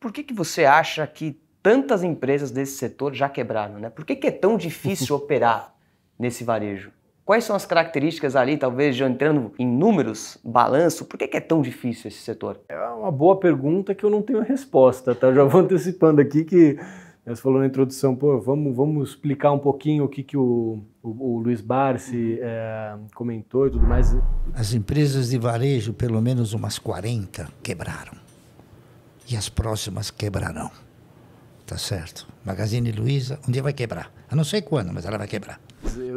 Por que você acha que tantas empresas desse setor já quebraram, né? Por que é tão difícil operar nesse varejo? Quais são as características ali, talvez já entrando em números, balanço, por que é tão difícil esse setor? É uma boa pergunta que eu não tenho resposta, tá? Eu já vou antecipando aqui que você falou na introdução, pô, vamos explicar um pouquinho o que o Luiz Barsi comentou e tudo mais. As empresas de varejo, pelo menos umas 40, quebraram. E as próximas quebrarão. Tá certo? Magazine Luiza, um dia vai quebrar. Eu não sei quando, mas ela vai quebrar.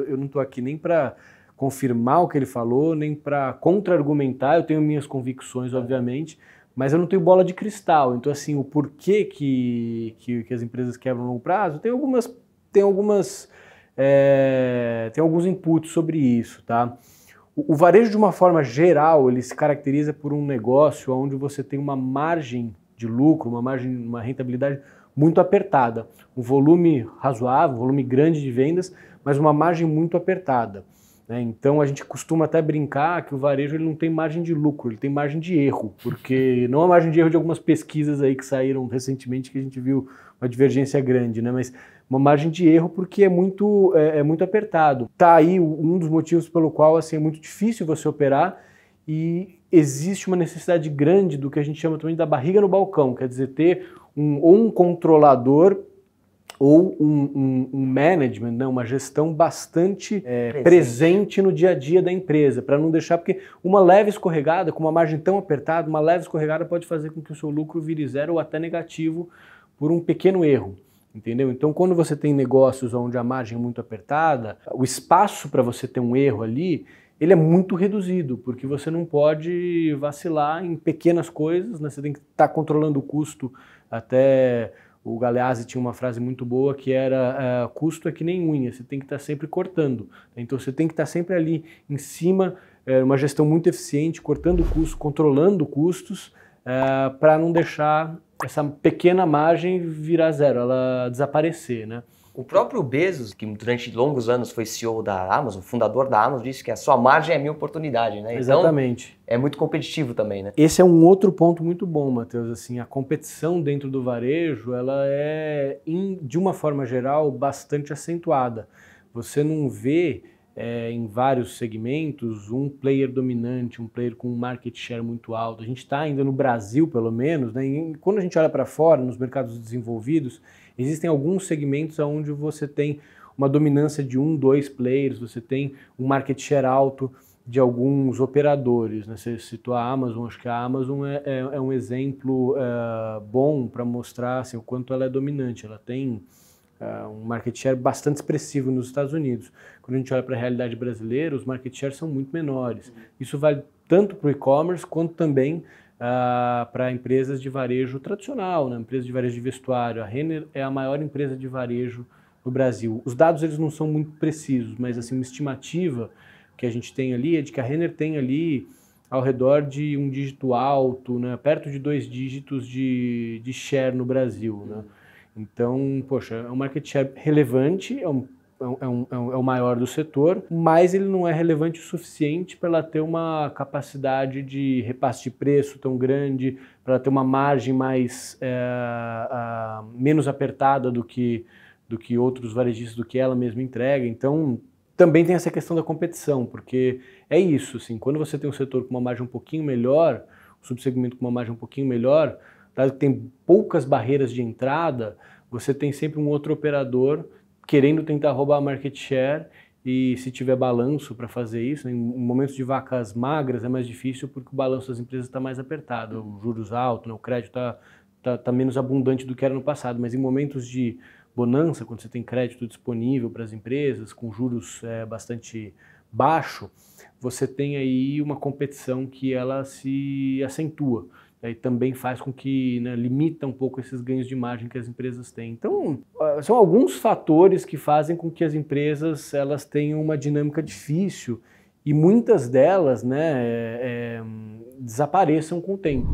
Eu não estou aqui nem para confirmar o que ele falou, nem para contra-argumentar. Eu tenho minhas convicções, obviamente, mas eu não tenho bola de cristal. Então, assim, o porquê que as empresas quebram a longo prazo, tem alguns inputs sobre isso, tá? O varejo, de uma forma geral, ele se caracteriza por um negócio onde você tem uma margem de lucro, uma rentabilidade muito apertada. Um volume razoável, um volume grande de vendas, mas uma margem muito apertada, né? Então a gente costuma até brincar que o varejo ele não tem margem de lucro, ele tem margem de erro, porque não a margem de erro de algumas pesquisas aí que saíram recentemente que a gente viu uma divergência grande, né? Mas uma margem de erro porque é muito apertado. Tá aí um dos motivos pelo qual assim, é muito difícil você operar e existe uma necessidade grande do que a gente chama também da barriga no balcão, quer dizer, ter um controlador ou um management, né, uma gestão bastante presente no dia a dia da empresa, para não deixar, porque uma leve escorregada, com uma margem tão apertada, uma leve escorregada pode fazer com que o seu lucro vire zero ou até negativo por um pequeno erro. Entendeu? Então, quando você tem negócios onde a margem é muito apertada, o espaço para você ter um erro ali, ele é muito reduzido, porque você não pode vacilar em pequenas coisas, né? Você tem que estar controlando o custo. Até o Galeazzi tinha uma frase muito boa que era custo é que nem unha, você tem que estar sempre cortando. Então você tem que estar sempre ali em cima, uma gestão muito eficiente, cortando custos, controlando custos, para não deixar essa pequena margem virar zero, ela desaparecer, né? O próprio Bezos, que durante longos anos foi CEO da Amazon, fundador da Amazon, disse que a sua margem é a minha oportunidade, né? Exatamente. Então, é muito competitivo também, né? Esse é um outro ponto muito bom, Matheus. Assim, a competição dentro do varejo, ela é, de uma forma geral, bastante acentuada. Você não vê em vários segmentos um player dominante, um player com um market share muito alto. A gente está ainda no Brasil, pelo menos, né? E quando a gente olha para fora, nos mercados desenvolvidos, existem alguns segmentos onde você tem uma dominância de 1, 2 players, você tem um market share alto de alguns operadores, né? Você citou a Amazon, acho que a Amazon é um exemplo bom para mostrar assim, o quanto ela é dominante. Ela tem um market share bastante expressivo nos Estados Unidos. Quando a gente olha para a realidade brasileira, os market shares são muito menores. Isso vale tanto para o e-commerce quanto também para empresas de varejo tradicional, né? Empresas de varejo de vestuário. A Renner é a maior empresa de varejo no Brasil. Os dados eles não são muito precisos, mas assim, uma estimativa que a gente tem ali é de que a Renner tem ali ao redor de um dígito alto, né? Perto de 2 dígitos de share no Brasil, né? Então, poxa, é um market share relevante, é o maior do setor, mas ele não é relevante o suficiente para ela ter uma capacidade de repasse de preço tão grande, para ela ter uma margem menos apertada do que outros varejistas, do que ela mesma entrega. Então, também tem essa questão da competição, porque é isso, assim, quando você tem um setor com uma margem um pouquinho melhor, um subsegmento com uma margem um pouquinho melhor, dado que tem poucas barreiras de entrada, você tem sempre um outro operador querendo tentar roubar a market share e se tiver balanço para fazer isso, em momentos de vacas magras é mais difícil porque o balanço das empresas está mais apertado, os juros altos, né, o crédito está menos abundante do que era no passado, mas em momentos de bonança, quando você tem crédito disponível para as empresas, com juros bastante baixo, você tem aí uma competição que ela se acentua. E também faz com que, né, limita um pouco esses ganhos de margem que as empresas têm. Então, são alguns fatores que fazem com que as empresas elas tenham uma dinâmica difícil e muitas delas, né, desapareçam com o tempo.